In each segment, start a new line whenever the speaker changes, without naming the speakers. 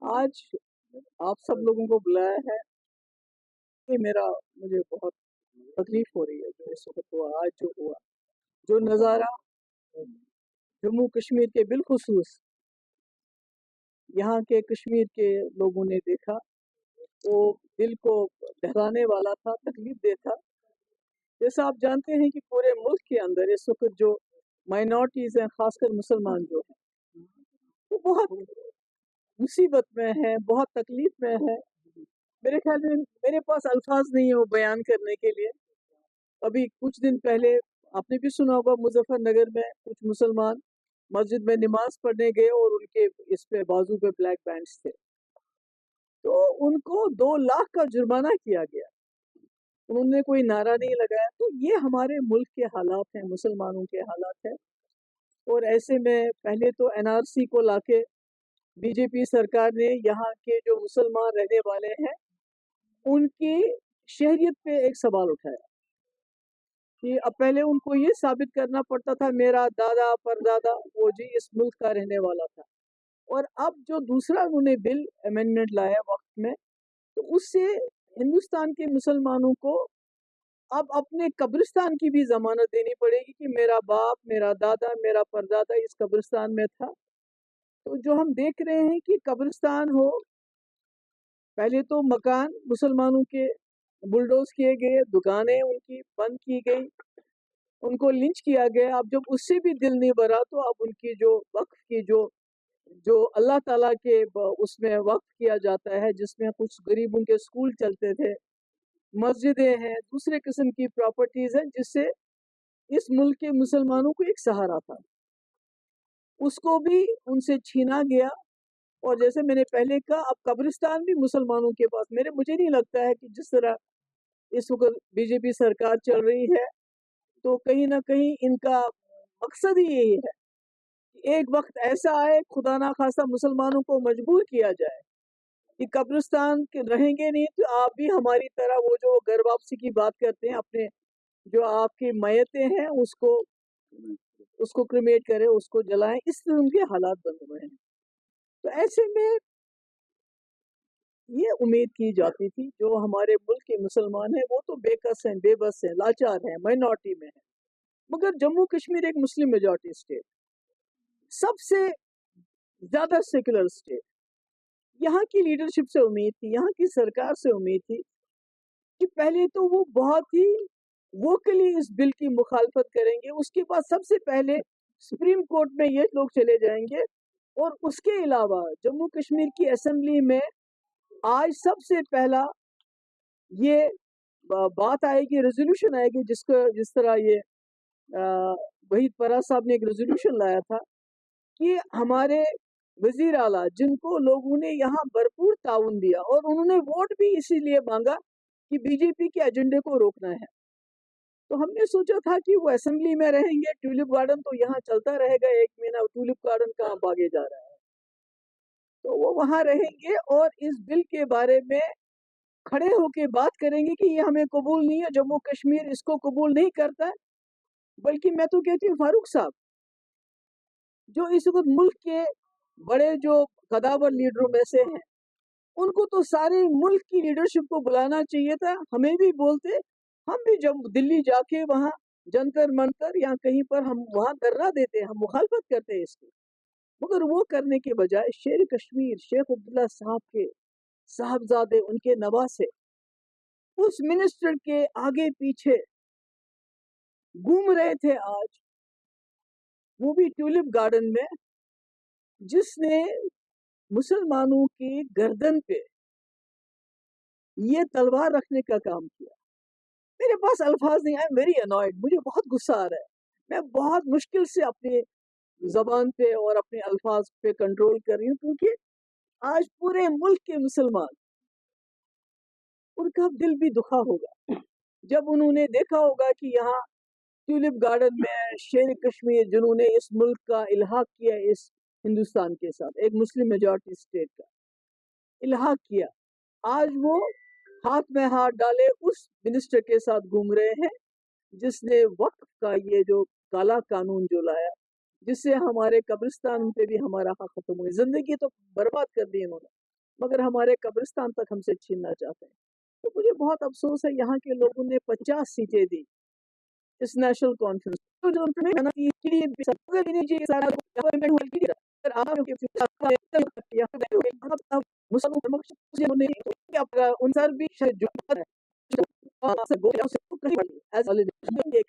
आज आप सब लोगों को बुलाया है। ये मुझे बहुत तकलीफ हो रही है जो इस वक्त हुआ, आज जो हुआ, जो नज़ारा जम्मू कश्मीर के बिलखुसूस यहाँ के कश्मीर के लोगों ने देखा, वो दिल को दहलाने वाला था, तकलीफ दे था। जैसा आप जानते हैं कि पूरे मुल्क के अंदर इस वक्त जो माइनॉरिटीज़ हैं, खासकर मुसलमान जो हैं, वो बहुत मुसीबत में है, बहुत तकलीफ में है। मेरे ख्याल में मेरे पास अल्फाज नहीं है वो बयान करने के लिए। अभी कुछ दिन पहले आपने भी सुना होगा, मुजफ्फरनगर में कुछ मुसलमान मस्जिद में नमाज पढ़ने गए और उनके इस पे बाजू पे ब्लैक बैंड्स थे, तो उनको 2 लाख का जुर्माना किया गया। उन्होंने कोई नारा नहीं लगाया। तो ये हमारे मुल्क के हालात हैं, मुसलमानों के हालात हैं। और ऐसे में पहले तो एनआरसी को लाके बीजेपी सरकार ने यहाँ के जो मुसलमान रहने वाले हैं उनकी शहरियत पे एक सवाल उठाया कि अब पहले उनको ये साबित करना पड़ता था मेरा दादा परदादा वो जी इस मुल्क का रहने वाला था, और अब जो दूसरा उन्होंने बिल अमेंडमेंट लाया वक्त में, तो उससे हिंदुस्तान के मुसलमानों को अब अपने कब्रिस्तान की भी जमानत देनी पड़ेगी कि मेरा बाप, मेरा दादा, मेरा परदादा इस कब्रिस्तान में था। तो जो हम देख रहे हैं कि कब्रिस्तान हो, पहले तो मकान मुसलमानों के बुलडोज किए गए, दुकानें उनकी बंद की गई, उनको लिंच किया गया। अब जब उससे भी दिल नहीं भरा तो अब उनकी जो वक्फ की जो जो अल्लाह ताला के उसमें वक्फ किया जाता है, जिसमें कुछ गरीबों के स्कूल चलते थे, मस्जिदें हैं, दूसरे किस्म की प्रॉपर्टीज हैं, जिससे इस मुल्क के मुसलमानों को एक सहारा था, उसको भी उनसे छीना गया। और जैसे मैंने पहले कहा, अब कब्रिस्तान भी मुसलमानों के पास। मुझे नहीं लगता है कि जिस तरह इस वक्त बीजेपी सरकार चल रही है, तो कहीं ना कहीं इनका मकसद ही यही है कि एक वक्त ऐसा आए, खुदा ना खास्ता मुसलमानों को मजबूर किया जाए कि कब्रिस्तान के रहेंगे नहीं तो आप भी हमारी तरह वो जो घर वापसी की बात करते हैं, अपने जो आपकी मैयतें हैं उसको उसको क्रिमेट करें, उसको जलाएं। इस तरह के हालात बन रहे हैं। तो ऐसे में ये उम्मीद की जाती थी जो हमारे मुल्क के मुसलमान हैं वो तो बेकस हैं, बेबस हैं, लाचार हैं, माइनॉरिटी में हैं। मगर जम्मू कश्मीर एक मुस्लिम मेजॉरिटी स्टेट, सबसे ज्यादा सेकुलर स्टेट, यहाँ की लीडरशिप से उम्मीद थी, यहाँ की सरकार से उम्मीद थी कि पहले तो वो बहुत ही वोकली इस बिल की मुखालफत करेंगे, उसके बाद सबसे पहले सुप्रीम कोर्ट में ये लोग चले जाएंगे, और उसके अलावा जम्मू कश्मीर की असेंबली में आज सबसे पहला ये बात आएगी, रेजोल्यूशन आएगी, जिस तरह ये वहीद परा साहब ने एक रेजोल्यूशन लाया था कि हमारे वजीर आला जिनको लोगों ने यहाँ भरपूर ताउन दिया, और उन्होंने वोट भी इसीलिए मांगा कि बीजेपी के एजेंडे को रोकना है, तो हमने सोचा था कि वो असेंबली में रहेंगे। ट्यूलिप गार्डन तो यहाँ चलता रहेगा, 1 महीना ट्यूलिप गार्डन कहाँ भागे जा रहा है, तो वो वहाँ रहेंगे और इस बिल के बारे में खड़े होके बात करेंगे कि ये हमें कबूल नहीं है, जम्मू कश्मीर इसको कबूल नहीं करता है। बल्कि मैं तो कहती हूँ फारूक साहब जो इस वक्त मुल्क के बड़े जो कदावर लीडरों में से हैं, उनको तो सारे मुल्क की लीडरशिप को बुलाना चाहिए था। हमें भी बोलते, हम भी जब दिल्ली जाके वहाँ जंतर मंतर या कहीं पर हम वहाँ धरना देते, हम मुखालफत करते हैं इसकी। मगर वो करने के बजाय शेर कश्मीर शेख अब्दुल्ला साहब के साहबजादे, उनके नवासे उस मिनिस्टर के आगे पीछे घूम रहे थे आज, वो भी ट्यूलिप गार्डन में, जिसने मुसलमानों की गर्दन पे ये तलवार रखने का काम किया। मेरे पास अल्फाज नहीं, आई एम वेरी अनॉयड, मुझे बहुत गुस्सा आ रहा है। मैं बहुत मुश्किल से अपनी जबान पे और अपने अल्फाज पे कंट्रोल कर रही हूँ, क्योंकि आज पूरे मुल्क के मुसलमान, उनका दिल भी दुखा होगा जब उन्होंने देखा होगा कि यहाँ ट्यूलिप गार्डन में शेर कश्मीर, जिन्होंने इस मुल्क का इल्हाक किया इस हिंदुस्तान के साथ, एक मुस्लिम मेजॉरिटी स्टेट का इल्हाक किया, आज वो हाथ में हाथ डाले उस मिनिस्टर के साथ घूम रहे हैं जिसने वक्फ का ये जो काला कानून जो लाया, जिससे हमारे कब्रिस्तान पे भी हमारा हक खत्म हुआ, जिंदगी तो बर्बाद कर दी इन्होंने। मगर हमारे कब्रिस्तान तक हमसे छीनना चाहते हैं। तो मुझे बहुत अफसोस है, यहाँ के लोगों ने 50 सीटें दी इस नेशनल कॉन्फ्रेंस, तो जो उन्होंने मेहनत की के लिए भी सब अगर इन्हें ये सारा गवर्नमेंट हुआ की अगर आप के मुसलमान ने क्या उन सर भी शायद जो है से गो से कहीं एज हॉलिडे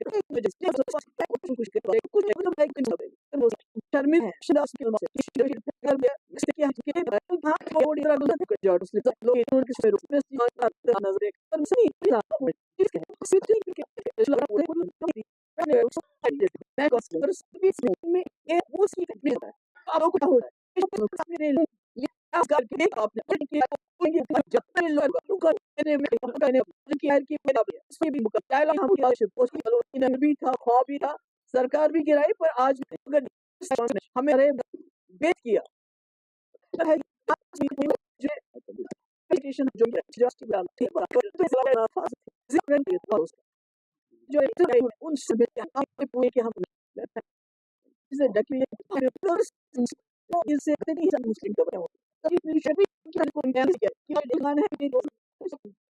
कुछ शर्मिंद है शदास के मासे कर दिया इससे क्या है कि हां थोड़ी तरह दूसरा कर जाओ उसने लोग इन्होंने किस पे रुपए नजर एक पर सही ठीक है सिटी के मैं कस्टमर सर्विस में ये वो सी कंपनी है आप लोग को हो रहा है मेरे लिए खास करके आपने किया जब तक लोग कहने में कहने की है कि मेरा उसमें भी मुकाबला हम क्या पोस्ट की भी था ख्वाब भी था सरकार भी गिराई पर आज अगर हमें अरे बेच किया है जो जस्ट जो उन सभी पूरे के हम इसे डकी इससे मुस्लिम का बना हो तभी शरीर को न्याय किया कि दिखाना है